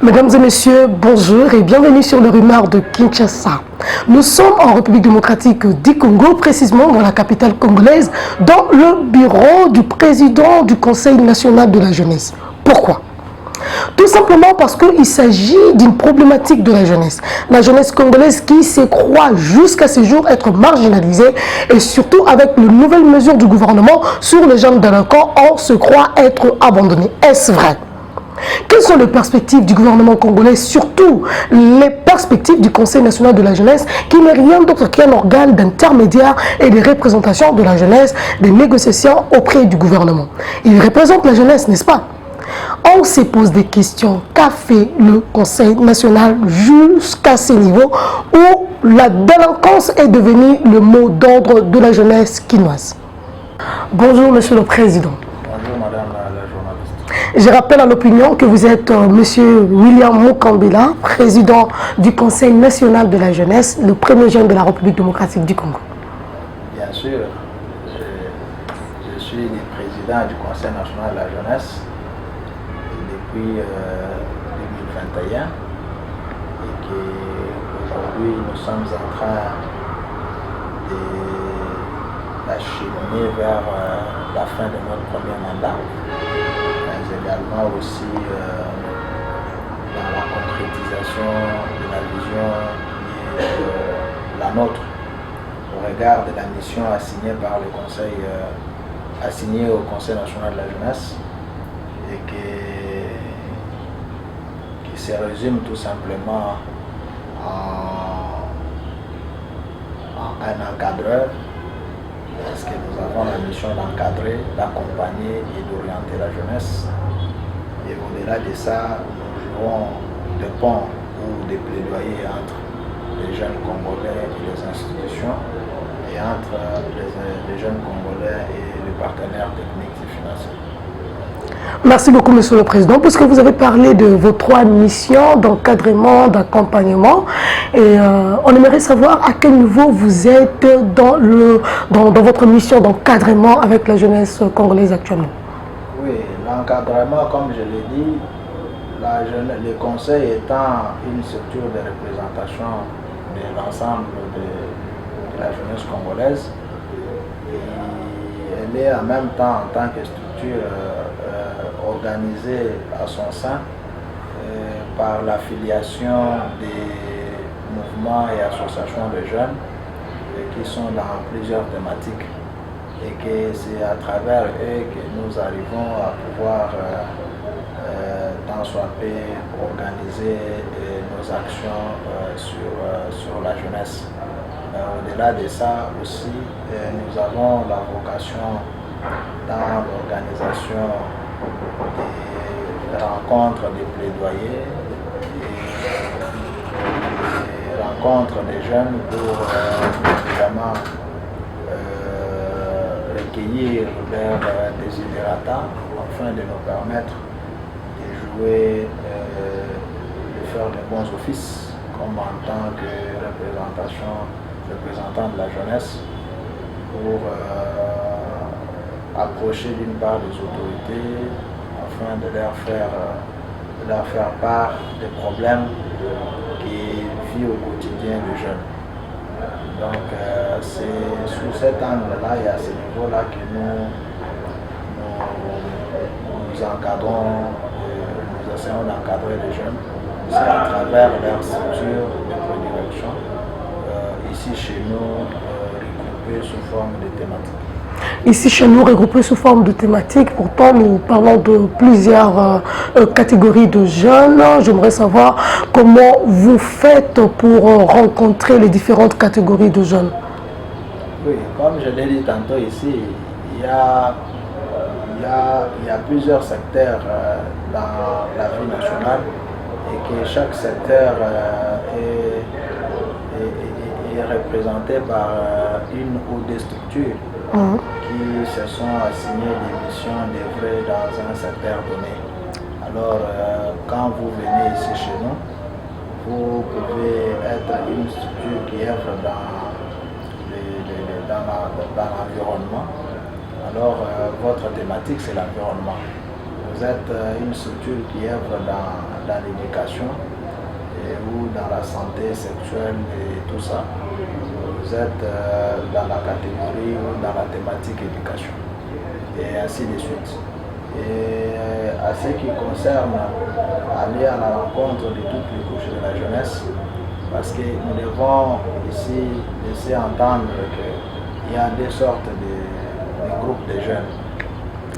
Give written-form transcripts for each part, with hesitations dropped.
Mesdames et messieurs, bonjour et bienvenue sur le Rumeur de Kinshasa. Nous sommes en République démocratique du Congo, précisément dans la capitale congolaise, dans le bureau du président du Conseil national de la jeunesse. Pourquoi ? Tout simplement parce qu'il s'agit d'une problématique de la jeunesse congolaise qui se croit jusqu'à ce jour être marginalisée et surtout avec les nouvelles mesures du gouvernement sur les jeunes délinquants, on se croit être abandonnés. Est-ce vrai ? Quelles sont les perspectives du gouvernement congolais, surtout les perspectives du Conseil national de la jeunesse, qui n'est rien d'autre qu'un organe d'intermédiaire et de représentation de la jeunesse, des négociations auprès du gouvernement. Il représente la jeunesse, n'est-ce pas? On se pose des questions. Qu'a fait le Conseil national jusqu'à ce niveau où la délinquance est devenue le mot d'ordre de la jeunesse quinoise? Bonjour, Monsieur le Président. Bonjour Madame la journaliste. Je rappelle à l'opinion que vous êtes Monsieur William Mukambila, président du Conseil national de la jeunesse, le premier jeune de la République démocratique du Congo. Bien sûr, je suis le président du Conseil national de la jeunesse depuis 2021 et qu'aujourd'hui nous sommes en train d'acheminer vers la fin de notre premier mandat, mais également aussi dans la concrétisation de la vision qui est la nôtre au regard de la mission assignée par le Conseil, assignée au Conseil national de la jeunesse et qui se résume tout simplement en un encadreur, parce que nous avons la mission d'encadrer, d'accompagner et d'orienter la jeunesse. Et au-delà de ça, nous jouons des ponts ou des plaidoyers entre les jeunes Congolais et les institutions, et entre les jeunes Congolais et les partenaires techniques et financiers. Merci beaucoup, Monsieur le Président, puisque vous avez parlé de vos 3 missions d'encadrement, d'accompagnement. Et on aimerait savoir à quel niveau vous êtes dans votre mission d'encadrement avec la jeunesse congolaise actuellement. Oui, l'encadrement, comme je l'ai dit, le Conseil étant une structure de représentation de l'ensemble de la jeunesse congolaise, et elle est en même temps en tant que structure organisée à son sein par l'affiliation des mouvements et associations de jeunes qui sont dans plusieurs thématiques et que c'est à travers eux que nous arrivons à pouvoir tant soit peu organiser nos actions sur la jeunesse. Au-delà de ça aussi, nous avons la vocation dans l'organisation des rencontres, des plaidoyers, des rencontres des jeunes pour évidemment recueillir leurs desiderata afin de nous permettre de jouer, de faire de bons offices comme en tant que représentant de la jeunesse pour approcher d'une part des autorités afin de leur faire part des problèmes qui vivent au quotidien les jeunes. Donc c'est sous cet angle-là et à ce niveau-là que nous encadrons, nous essayons d'encadrer les jeunes. C'est à travers leur structure de prédilection, ici chez nous, regroupés sous forme de thématiques. Ici chez nous, regroupés sous forme de thématiques, pourtant nous parlons de plusieurs catégories de jeunes. J'aimerais savoir comment vous faites pour rencontrer les différentes catégories de jeunes. Oui, comme je l'ai dit tantôt ici, il y a plusieurs secteurs dans la vie nationale et que chaque secteur est représenté par une ou des structures qui se sont assignées des missions d'œuvrer dans un secteur donné. Alors, quand vous venez ici chez nous, vous pouvez être une structure qui œuvre dans l'environnement. Alors, votre thématique, c'est l'environnement. Vous êtes une structure qui œuvre dans dans l'éducation ou dans la santé sexuelle et tout ça, vous êtes dans la catégorie ou dans la thématique éducation, et ainsi de suite. Et à ce qui concerne aller à la rencontre de toutes les couches de la jeunesse, parce que nous devons ici laisser entendre qu'il y a deux sortes de groupes de jeunes.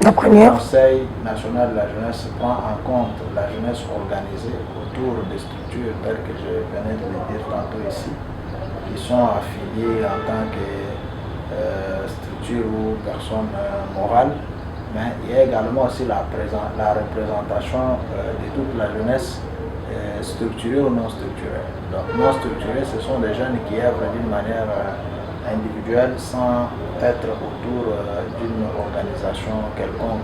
La première. Le Conseil national de la jeunesse prend en compte la jeunesse organisée autour des structures telles que je venais de le dire tantôt ici, qui sont affiliées en tant que structure ou personne morale, mais il y a également aussi la représentation de toute la jeunesse structurée ou non structurée. Donc non structurée, ce sont des jeunes qui œuvrent d'une manière individuelle sans être autour d'une organisation quelconque.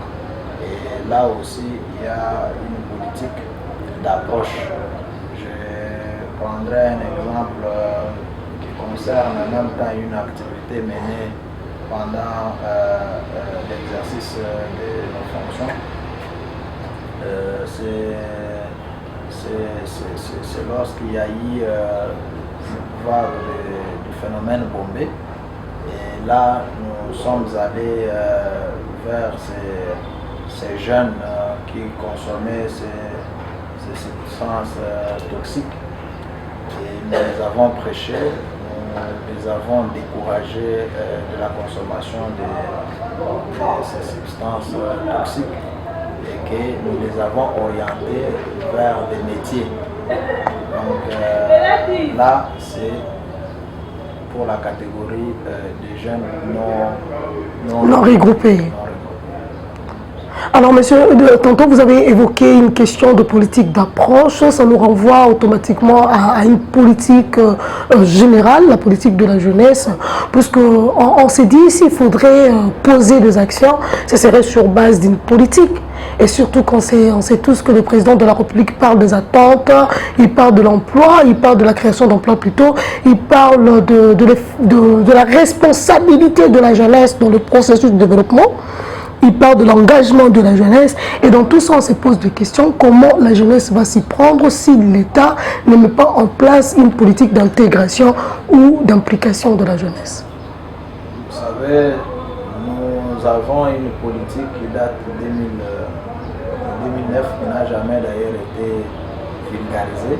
Et là aussi, il y a une politique d'approche. Je prendrai un exemple qui concerne en même temps une activité menée pendant l'exercice de nos fonctions. C'est lorsqu'il y a eu vague du phénomène Bombay. Et là, nous sommes allés vers ces jeunes qui consommaient ces substances toxiques. Et nous les avons prêchés, nous les avons découragés de la consommation de ces substances toxiques et que nous les avons orientés vers des métiers. Donc là, c'est pour la catégorie des jeunes non regroupés. Alors, monsieur, tantôt vous avez évoqué une question de politique d'approche. Ça nous renvoie automatiquement à une politique générale, la politique de la jeunesse, puisqu'on on s'est dit s'il faudrait poser des actions, ce serait sur base d'une politique. Et surtout quand on sait tous que le président de la République parle des attentes, il parle de l'emploi, il parle de la création d'emplois plutôt, il parle de la responsabilité de la jeunesse dans le processus de développement. Il parle de l'engagement de la jeunesse et dans tout ça on se pose des questions, comment la jeunesse va s'y prendre si l'État ne met pas en place une politique d'intégration ou d'implication de la jeunesse. Vous savez, nous avons une politique qui date de 2009 qui n'a jamais d'ailleurs été vulgarisée,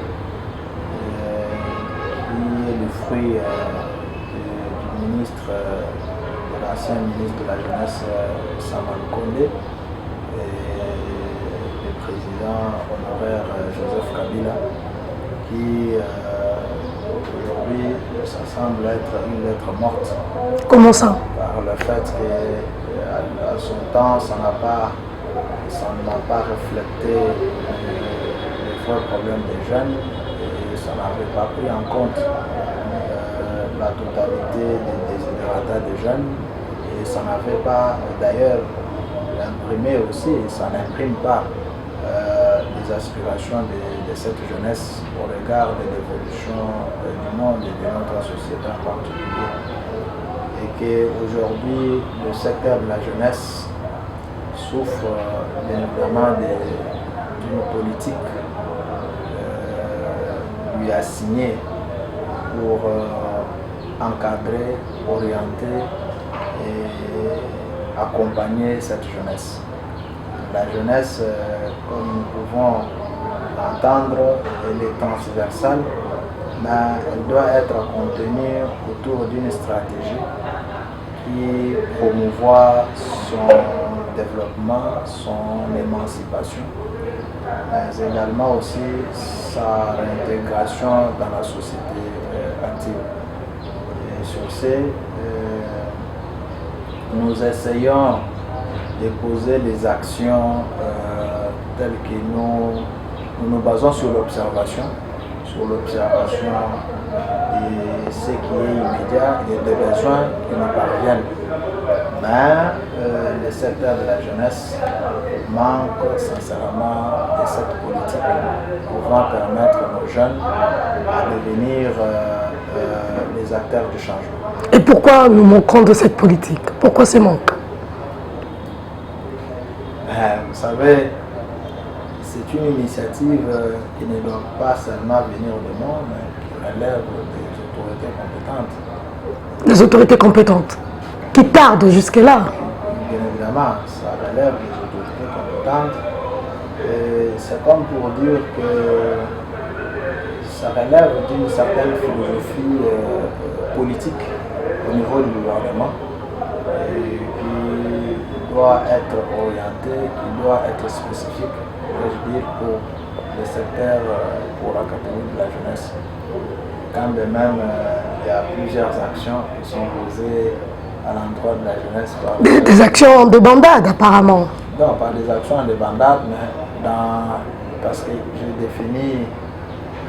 qui est le fruit du ministre l'ancien ministre de la Jeunesse, Samuel Condé, et le président honoraire Joseph Kabila, qui aujourd'hui, ça semble être une lettre morte. Comment ça? Par le fait qu'à son temps, ça n'a pas reflété les vrais problèmes des jeunes et ça n'avait pas pris en compte la totalité des désiderata des jeunes. Et ça n'avait pas d'ailleurs imprimé aussi, ça n'imprime pas les aspirations de cette jeunesse au regard de l'évolution du monde et de notre société en particulier. Et qu'aujourd'hui, le secteur de la jeunesse souffre bien évidemment d'une politique lui assignée pour encadrer, orienter et accompagner cette jeunesse. La jeunesse, comme nous pouvons l'entendre, elle est transversale, mais elle doit être contenue autour d'une stratégie qui promouvoit son développement, son émancipation, mais également aussi sa réintégration dans la société active. Et sur ce, nous essayons de poser les actions telles que nous nous basons sur l'observation de ce qui est immédiat et des besoins qui nous parviennent. Mais le secteur de la jeunesse manque sincèrement de cette politique pouvant permettre à nos jeunes à devenir les acteurs du changement. Et pourquoi nous manquons de cette politique? Pourquoi ce manque? Vous savez, c'est c'est une initiative qui ne doit pas seulement venir de moi, mais qui relève des autorités compétentes. Les autorités compétentes qui tardent jusque-là. Bien évidemment, ça relève des autorités compétentes. C'est comme pour dire que ça relève d'une certaine philosophie politique au niveau du gouvernement et qui doit être orientée, qui doit être spécifique, je dire, pour le secteur, pour la catégorie de la jeunesse. Quand de même, il y a plusieurs actions qui sont posées à l'endroit de la jeunesse. Des actions de bandade, apparemment. Non, pas des actions de bandade, mais parce que j'ai défini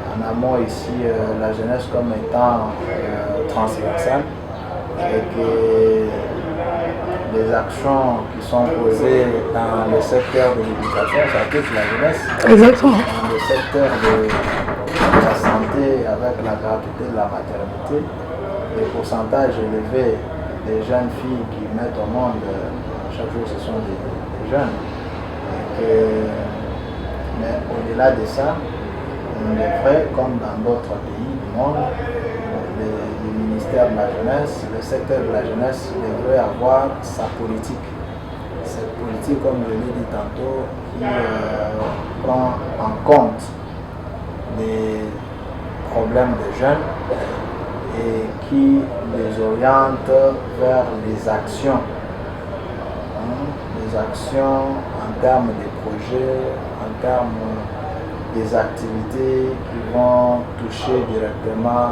en amont ici la jeunesse comme étant transversale et que les actions qui sont posées dans le secteur de l'éducation, ça touche la jeunesse. Exactement. Dans le secteur de la santé avec la gratuité de la maternité, les pourcentages élevés des jeunes filles qui mettent au monde chaque jour, ce sont des jeunes. Mais au-delà de ça, on devrait, comme dans d'autres pays du monde, le ministère de la jeunesse, le secteur de la jeunesse devrait avoir sa politique. Cette politique, comme je l'ai dit tantôt, qui prend en compte les problèmes des jeunes et qui les oriente vers les actions. Des actions en termes de projets, en termes des activités qui vont toucher directement,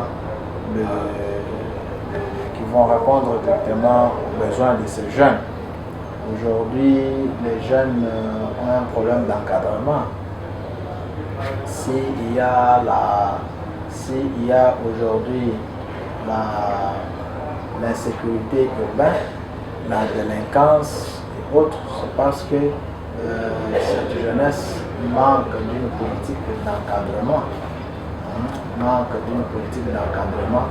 qui vont répondre directement aux besoins de ces jeunes. Aujourd'hui, les jeunes ont un problème d'encadrement. S'il y a aujourd'hui l'insécurité urbaine, la délinquance et autres, c'est parce que cette jeunesse manque d'une politique d'encadrement. Manque d'une politique d'encadrement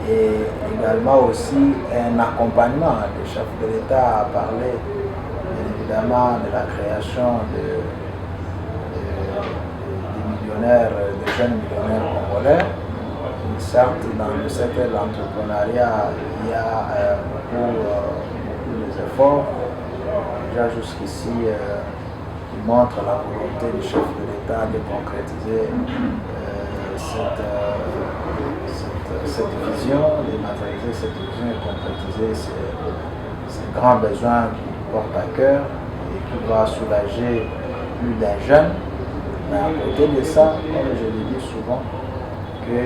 et également aussi un accompagnement. Le chef de l'État a parlé bien évidemment de la création de jeunes millionnaires congolais. Certes, dans le secteur de l'entrepreneuriat, il y a beaucoup d'efforts. Déjà jusqu'ici, qui montrent la volonté du chef de l'État de concrétiser cette vision, de matérialiser cette vision et concrétiser ces grands besoins qu'il porte à cœur et qui va soulager plus d'un jeune. Mais à côté de ça, comme je le dis souvent, que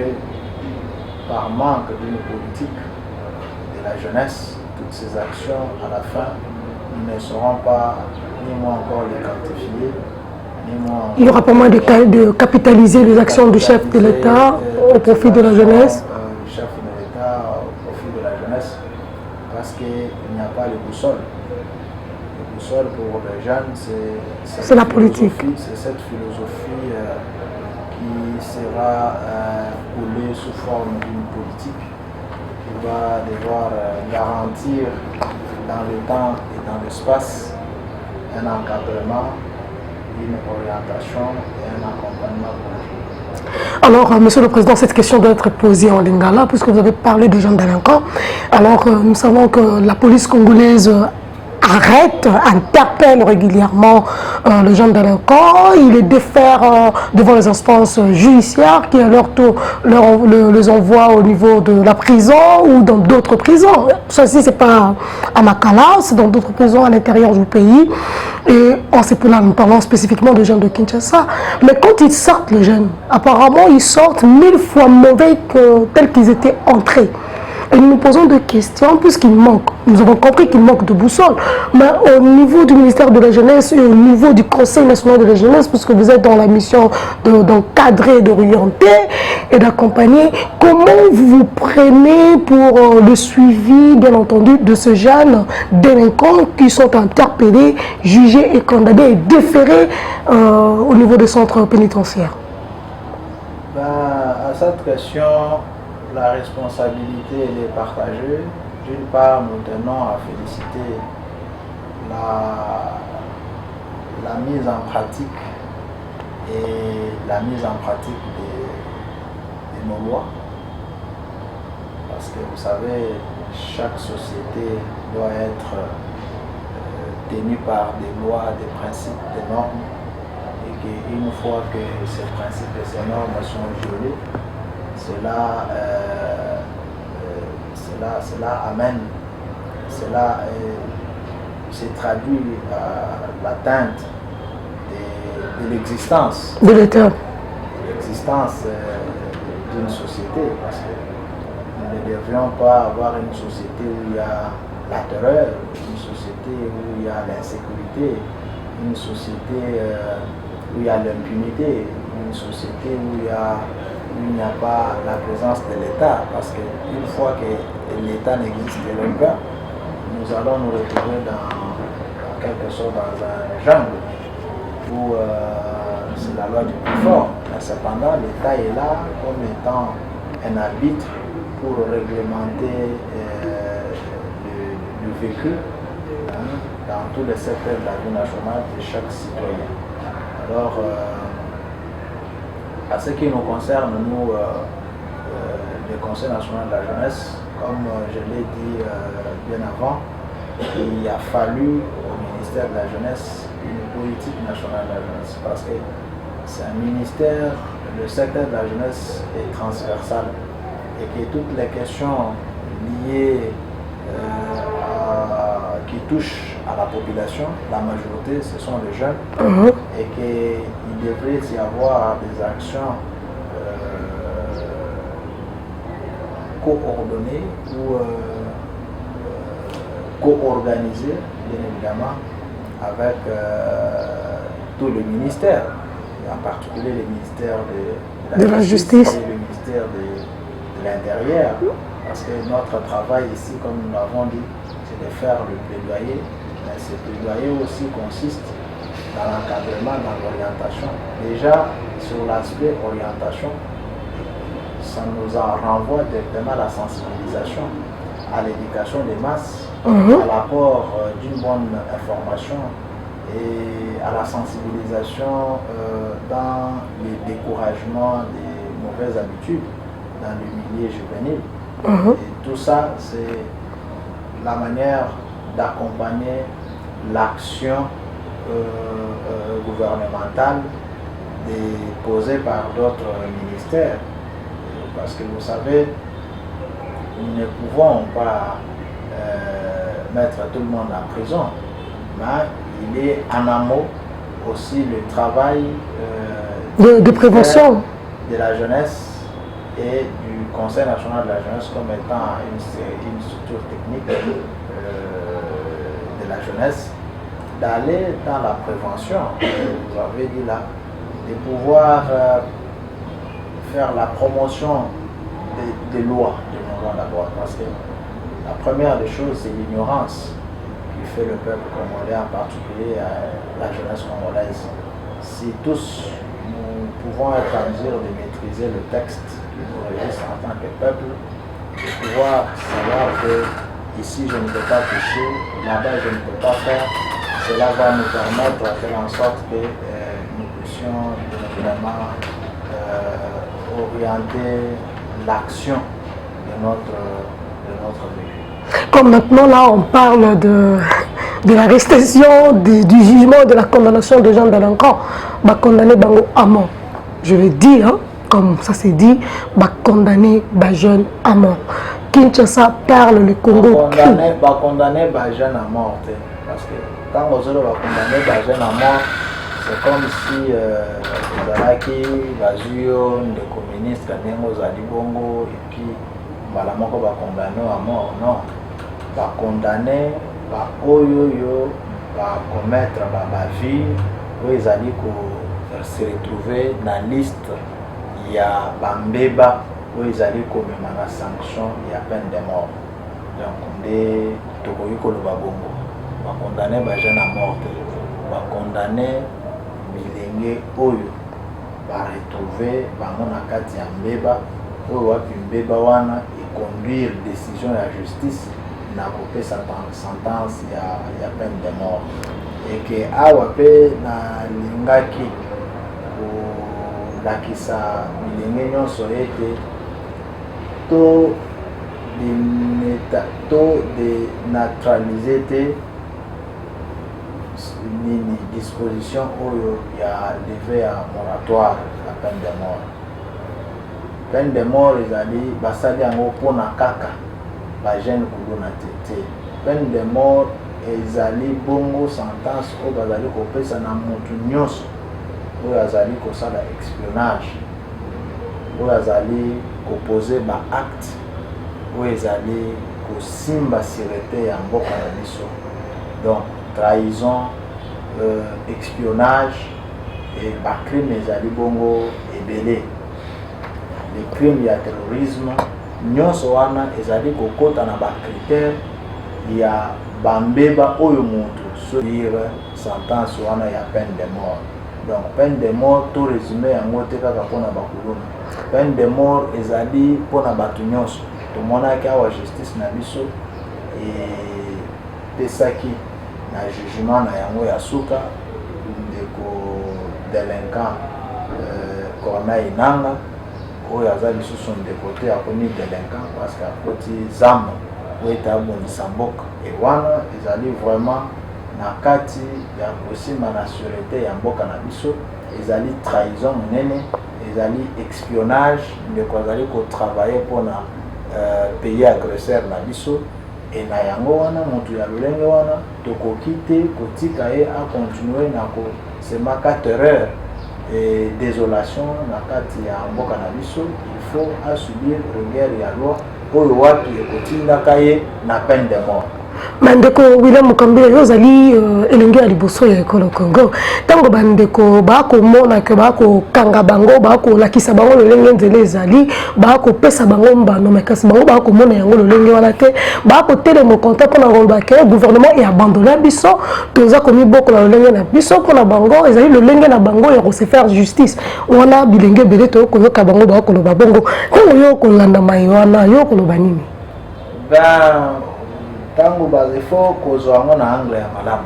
par manque d'une politique de la jeunesse, toutes ces actions, à la fin, ne seront pas ni moins encore les quantifiées, ni moins... Il n'y aura pas moins de capitaliser les actions du chef de l'État au profit de la jeunesse. Du chef de l'État au profit de la jeunesse, parce qu'il n'y a pas de boussole. Le boussole pour les jeunes, c'est la politique. C'est cette philosophie qui sera coulée sous forme d'une politique qui va devoir garantir dans le temps et dans l'espace un encadrement, une orientation et un accompagnement pour les jeunes. Alors, Monsieur le Président, cette question doit être posée en lingala, puisque vous avez parlé de jeunes délinquants. Alors, nous savons que la police congolaise arrête, interpelle régulièrement les jeunes délinquants, il les défère devant les instances judiciaires qui à leur tour les envoient au niveau de la prison ou dans d'autres prisons. Ceci, c'est pas à Makala, c'est dans d'autres prisons à l'intérieur du pays. Et c'est pour là, nous parlons spécifiquement de jeunes de Kinshasa. Mais quand ils sortent, les jeunes, apparemment, ils sortent 1000 fois mauvais que tels qu'ils étaient entrés. Et nous nous posons des questions puisqu'il manque. Nous avons compris qu'il manque de boussole. Mais au niveau du ministère de la Jeunesse et au niveau du Conseil national de la Jeunesse, puisque vous êtes dans la mission d'encadrer, d'orienter et d'accompagner, comment vous vous prenez pour le suivi, bien entendu, de ces jeunes délinquants qui sont interpellés, jugés et condamnés et déférés au niveau des centres pénitentiaires? À cette question, la responsabilité elle est partagée. D'une part, nous tenons à féliciter la mise en pratique et la mise en pratique de nos lois. Parce que vous savez, chaque société doit être tenue par des lois, des principes, des normes, et qu'une fois que ces principes et ces normes sont violés, cela amène, cela se traduit à l'atteinte de l'existence. De l'État. L'existence d'une société, parce que nous ne devrions pas avoir une société où il y a la terreur, une société où il y a l'insécurité, une société où il y a l'impunité, une société où il n'y a pas la présence de l'État, parce qu'une fois que l'État n'existe pas, nous allons nous retrouver dans quelque sorte dans un jungle où c'est la loi du plus fort. Mais cependant, l'État est là comme étant un arbitre pour réglementer le vécu dans tous les secteurs de la vie nationale de chaque citoyen. Alors, à ce qui nous concerne, nous, le Conseil national de la jeunesse, comme je l'ai dit bien avant, il a fallu au ministère de la jeunesse une politique nationale de la jeunesse, parce que c'est un ministère, le secteur de la jeunesse est transversal, et que toutes les questions liées qui touchent à la population, la majorité ce sont les jeunes, et qu'il devrait y avoir des actions coordonnées ou co-organisées, bien évidemment, avec tous les ministères, en particulier les ministères de la justice et le ministère de l'Intérieur, parce que notre travail ici, comme nous l'avons dit, c'est de faire le plaidoyer, mais ce plaidoyer aussi consiste dans l'encadrement, dans l'orientation. Déjà, sur l'aspect orientation, ça nous en renvoie directement à la sensibilisation, à l'éducation des masses, à l'apport d'une bonne information et à la sensibilisation dans le découragement des mauvaises habitudes dans le milieu juvénile. Et tout ça, c'est la manière d'accompagner l'action gouvernementale posée par d'autres ministères. Parce que vous savez, nous ne pouvons pas mettre tout le monde en prison, mais il est en amont aussi le travail de prévention de la jeunesse et du Conseil national de la jeunesse comme étant une structure technique de la jeunesse, d'aller dans la prévention, vous avez dit là, de pouvoir faire la promotion des lois, de nos lois d'abord, parce que la première des choses, c'est l'ignorance qui fait le peuple congolais, en particulier la jeunesse congolaise. Si tous nous pouvons être en mesure de maîtriser le texte qui nous régisse en tant que peuple, de pouvoir savoir que ici je ne peux pas toucher, là-bas je ne peux pas faire, cela va nous permettre de faire en sorte que nous puissions vraiment orienter l'action de notre vécu. Comme maintenant là on parle de l'arrestation, du jugement, de la condamnation de gens délinquants, condamner bango à mort. Je vais dire, hein, comme ça s'est dit, condamner les jeunes à mort. Kinshasa parle le Congo. Condamner les jeunes à mort, parce que quand on va condamner les jeunes à mort, c'est comme si Zalaki, Bazio, les communistes, Kandengo, Zadibongo, et puis Malamoko va condamner à mort. Non, va condamner, va oyoyo, va commettre ma vie, où ils allaient se retrouver dans la liste. Il y a Bambeba, où ils allaient commettre la sanction, il y a peine de mort. Donc, des Tokoyiko le Babongo, va condamner les jeunes à mort, va condamner Bilenge Oyo, va retrouver Bango Nakati ya Mbeba, Oyo wapi Mbeba wana, et conduire décision de la justice, n'a coupé sa sentence, il y a peine de mort. Et que Awape na Lingaki, kolakisa bilenge nyonso ete to dénaturaliser te nini disposition oyo ya leve ya moratoire ya peine de mort. Peine de mort ezali basali yango mpona kaka bagene kuluna te. Peine de mort ezali bongo sentence oyo bazali kopesa na motu nyonso oyo azali kosala espionnage, oyo azali kopose ba acte oyo ezali kosimba sûreté ya mboka na biso. Donc trahison, espionnage et bacrime ezali bongo ebele. Le crime ya terrorisme nyonso wana ezali kokota na bakritère ya bambeba oyo moto subir sentence wana ya peine de mort. Donc peine de mort to résumé yango te kaka mpona bakuluna. Peine de mort ezali mpona bato nyonso. Tomonaki awa justice na biso epesaki na jugement na yango ya suka ndeko délinquant Corneille Nangaa oyo aza lisusu ndeko te akomi délinquant parce que akoti zamba oyo ete abongisa mboka. E wana ezali vraiment na kati ya kosimba na sûreté ya mboka na biso, ezali trahison monene, ezali espionnage, ndeko azali kotravaille mpona pays agresseur na biso. E na yango wana moto ya lolenge wana tokoki te kotika ye akontinue na kosemaka terreur et désolation na kati ya mboka na biso. Il faut asubir rigueur ya loi oyo wapi ekotindaka ye na peine de mort. Mandeko William Mukambile yozali elenge ya liboso ya ekolo Congo. Tango bandeko bakomona ke bakokanga bango, bakolakisa bango lolenge nzela ezali, bakopesa bango mbano, mais kasi bango bakomona yango lolenge wana te, bakotelema konta mpona koloba ke gouvernement e abandonné biso, toza komi boko na lolenge na biso mpona bango ezali lolenge na bango ya kose faire justice. Wana bilenge ebele toyokoyoka bango bakoloba bongo. Ntango yo kolanda mai wana yo koloba nini? Tango baze faut kozwa ngo na angle ya malamu.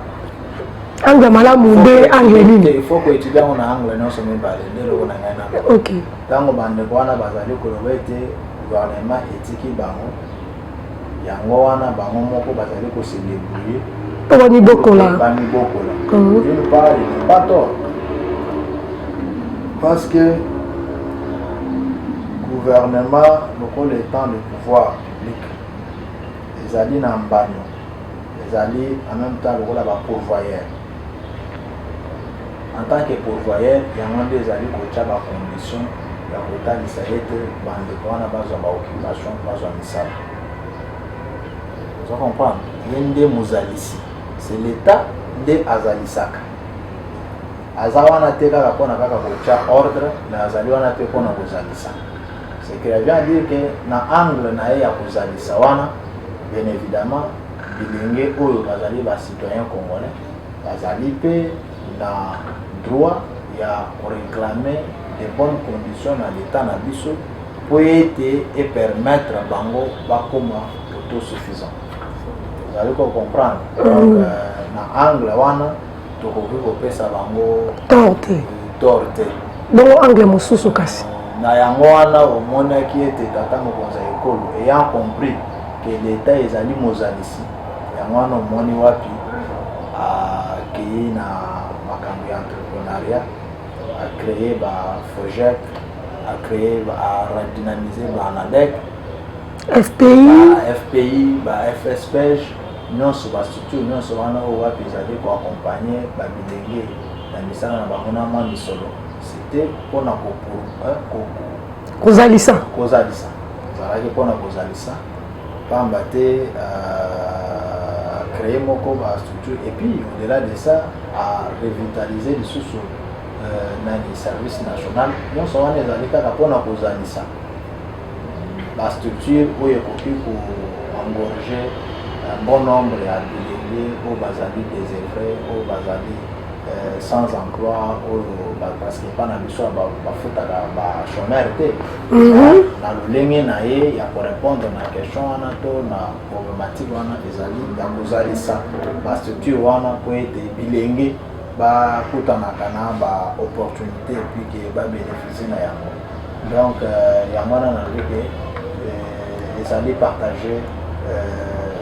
Angle malamu nde angle nini? Il faut koétudier ngo na angle nyonso mibale ndelo ko na ngai na. OK. Tango bandeko wana bazali koloba ete gouvernement etiki bango yango wana bango moko bazali kose débrouiller to bani bokola. Bani bokola. D'une part, il n'est pas tort. Parce que gouvernement le temps de pouvoir public ezali na mbano, ezali en même temps lokola ba pourvoyeur. En tant que pourvoyeur, yango nde ezali kotia ba condition ya kotalisa ete bandeko wana bazwa ba occupation, bazwa misala. Vous comprenez? Nde mozalisi, c'est l'état nde azalisaka. Aza wana te kaka mpona kaka kotia ordre, mais azali wana te mpona kozalisa. C'est que vient dire que na angle na ye ya kozalisa wana, bien évidemment, bilenge oyo bazali ba citoyen congolais, bazali pe na droit ya réclamer de bonnes conditions na l'état na biso pour ete et permettre bango bakoma autosuffisant. Vous allez comprendre. Donc na angle wana tokoki kopesa bango torte. Donc angle mosusu kasi. Na yango wana omonaki ete tata mokonzi ya ekolo ayant compris que l'état ezali mozalisi yango wana omoni wapi akei na makambo ya entrepreneuriat, acréer ba FOGEC, acréer ba redynamiser ba ANADEC, FPI, ba FSPEJ, nyonso ba structure nyonso wana oyo wapi ezali koaccompagner ba bilenge na misala na bango na mwa misolo. C'était mpona kozalisa ezalaki mpona kozalisa pamba te créer moko ba structure et puis au-delà de ça à revitaliser lisusu nani service national nyonso wana ezali kaka mpona kozalisa ba structure oyo ekoki koengorger un bon nombre ya bilenge oyo bazali désœuvrés oyo bazali sans emploi parce que pas na biso bafutaka bachômeur te na lolenge na ye ya korépondre na question wana to na problématique wana ezali ya kozalisa bastructure wana po ete bilenge bakutanaka na baopportunité puis ke babénéficie na yango. Donc yango wana nalobi ke ezali partager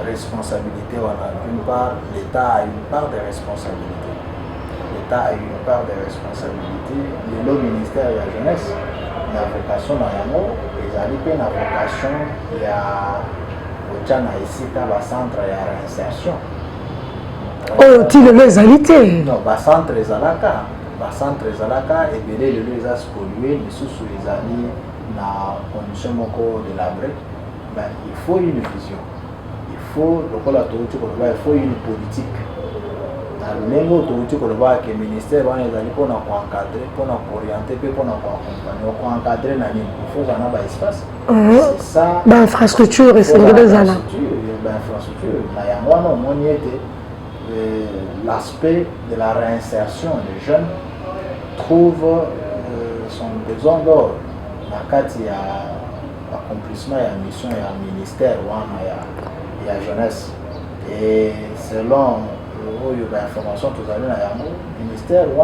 responsabilité wana. D'une part, l'État a une part de responsabilité. L'État a une part de responsabilité. Le ministère de la jeunesse, la vocation dans yango, ezali pe na vocation ya kotiana esika bacentre ya réinsertion. Oyo ti lelo ezali te. Non, bacentre ezalaka. Bacentre ezalaka ebele lelo eza spolié, lisusu ezali na condition moko délabrée. Il faut une vision. Il faut, il faut une politique. Même que le ministère va pour encadrer, pour orienter, pour accompagner, pour encadrer, il faut avoir un espace. C'est ça. L'infrastructure et c'est l'infrastructure. L'aspect de la réinsertion des jeunes trouve son besoin d'or. Il y a l'accomplissement, il y a la mission, il y a le ministère, il y a la jeunesse. Et selon l'information que vous avez dans le ministère, il y a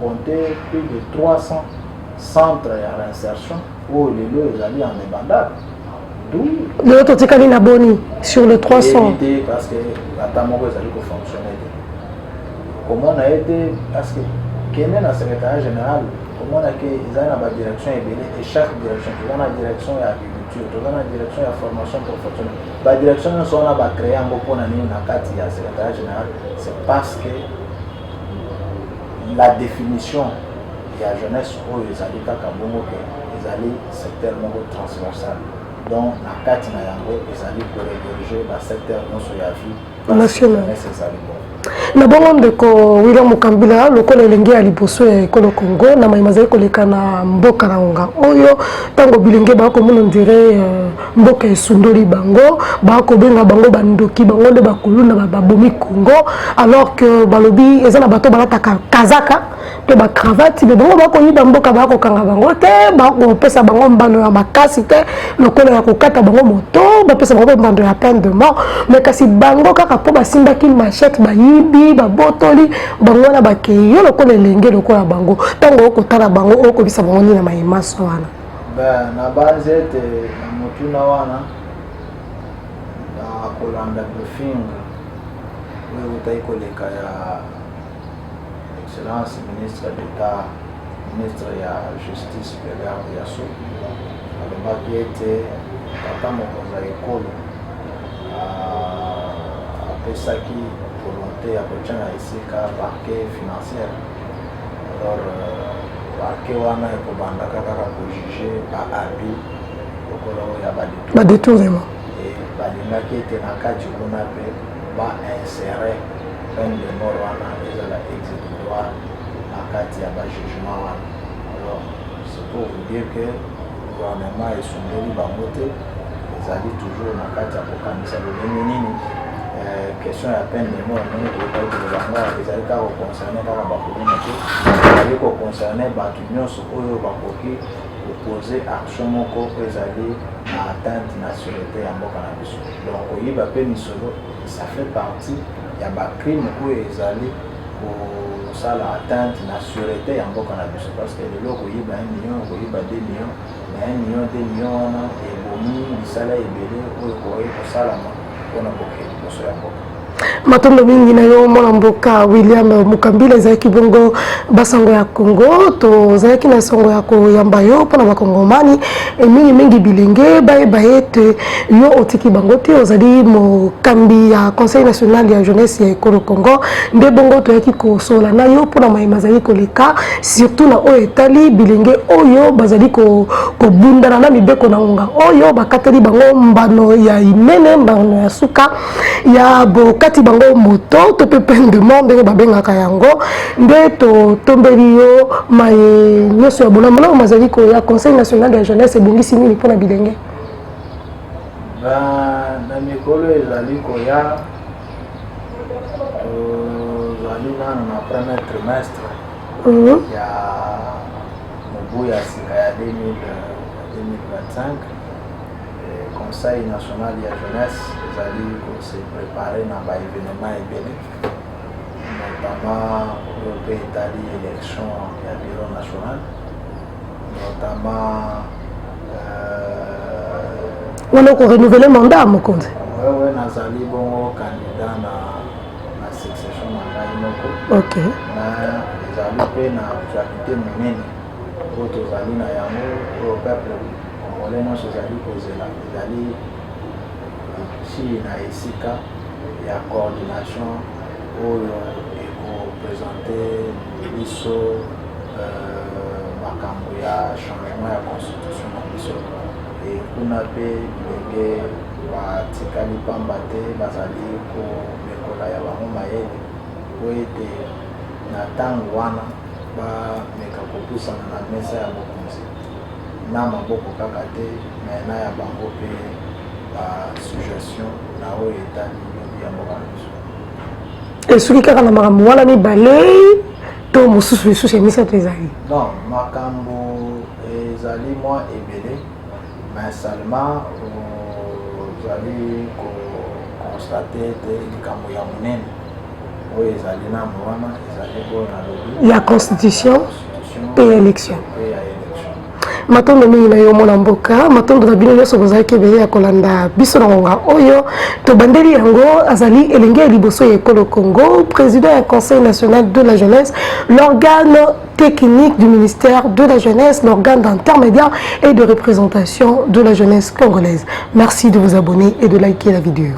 compté plus de 300 centres de réinsertion où les lots allaient en débandade. D'où l'autre côté na boni sur les 300. Parce que la tamoko allait fonctionner. Comment on a été, parce que quel est le secrétaire général, comment on a été, ils ont la direction et chaque direction, ils ont la direction de l'agriculture, ils ont la direction de la formation professionnelle. La direction ils sont là pour créer un bon point dans le secrétaire général, c'est parce que la définition de la jeunesse où ils allaient ils allaient secteur transversal. Donc la carte na yango ils allaient pour diriger le secteur non sur la vie national. Na bongo ndeko William Mukambila lokola elenge ya liboso ya ekolo Congo na maimazali koleka na mboka na ngonga oyo tango bilenge bako mona ndire mboka esundoli bango bako benga bango bandoki bango nde bakuluna babomi Congo alors que balobi eza na bato balata kazaka to ba cravate be bango bako yiba mboka bako kanga bango te bako pesa bango mbano ya makasi te lokola ya kokata bango moto ba pesa bango mbano ya peine de mort mais kasi bango kaka po basimba ki machette ba yibi ba botoli bango na bakeyo lokola elenge lokola bango tango okotala bango okobisa bango ni na maimaso wana ben na base te na motuna wana na kolanda briefing wewe utaiko ya excellence ministre d'État ministre ya justice Bernard Yasso alobaki ete tata mokonzi ya ekolo apesaki volonté ya kotiana esika parquet financière. Alors parquet wana ekobanda kaka kojuge baabi lokola oyo ya badétournement balingaki ete na kati kuna mpe bainsere peine de mort wana ezala exécutoire na kati ya bajugement wana. Alors c'est pour vous dire que le gouvernement esundeli bango te ezali toujours na kati ya kokanisa lolenge nini question ya peine de mort nini koyebaki bango ezali kaka koconcerne kaka bakolona te ezali koconcerne bato nyonso oyo bakoki opose action moko oyo ezali na atteinte na sûreté ya mboka na biso. Donc koyiba mpe misolo ça fait partie ya bacrime oyo ezali kosala atteinte na sûreté ya mboka na biso parce que lelo koyiba 1 million koyiba 2 millions na 1 million 2 millions wana ebomi misala ebele oyo koyi kosalama mpona boke liboso ya mboka. Matondo mingi na yo mwana mboka William Mukambila ezalaki bongo basango ya Congo to zalaki na sango ya koyamba yo mpona bakongomani mingi bilenge bayeba ete yo otiki bango te ozali mokambi ya Conseil national ya jeunesse ya ekolo Congo nde bongo toyaki kosola na yo mpona mayema azali koleka surtout na oyo etali bilenge oyo bazali kobundana na mibeko na ngonga oyo bakateli bango mbano ya inene mbano ya suka ya bokati bango moto to pe peine de mort ndenge babengaka yango nde to tombeli yo maye nyoso ya bonamona mazali ko ya Conseil national de la jeunesse ebongisi nini mpona bilenge na mikolo ezali koya tozali nano na premier trimestre ya mobu ya sika ya 2025 Conseil national ya jeunesse ezali se préparer na ba événement ebele notamment le Italie élection du bureau national, notamment on a renouvelé le mandat, mon compte. Oui, nazali bon candidat na succession mandat. Ok. Mais ezali pe na actualité monene oyo tozali na yango oyo peuple congolais nyonso ezali kozela ezali si na esika ya coordination oyo ekopresente biso makambo ya changement ya constitution na biso kuna mpe bilenge batikali pamba te bazali komekola ya bango mayele po ete na ntango wana bameka kopusana na mesa ya bokonzi na maboko kaka te me na ya bango mpe basuggestion na oyo etali lobi ya mboka na biso esoki kaka na makambo wana mibale to mosusu lisusu ya misato ezali non makambo ezali mwa ebele mais seulement ozali koconstate te likambo ya monene oyo ezali nano wana ezali oyo na lobi ya constitution pe ya élection matondo mingi na yo mona mboka matondo na bino nyonso bozalaki ebele ya kolanda biso na ngonga oyo tobandeli yango azali elenge ya liboso ya ekolo Congo président ya conseil national de la jeunesse l'organe technique du ministère de la jeunesse l'organe d'intermédiaire et de représentation de la jeunesse congolaise. Merci de vous abonner et de liker la vidéo.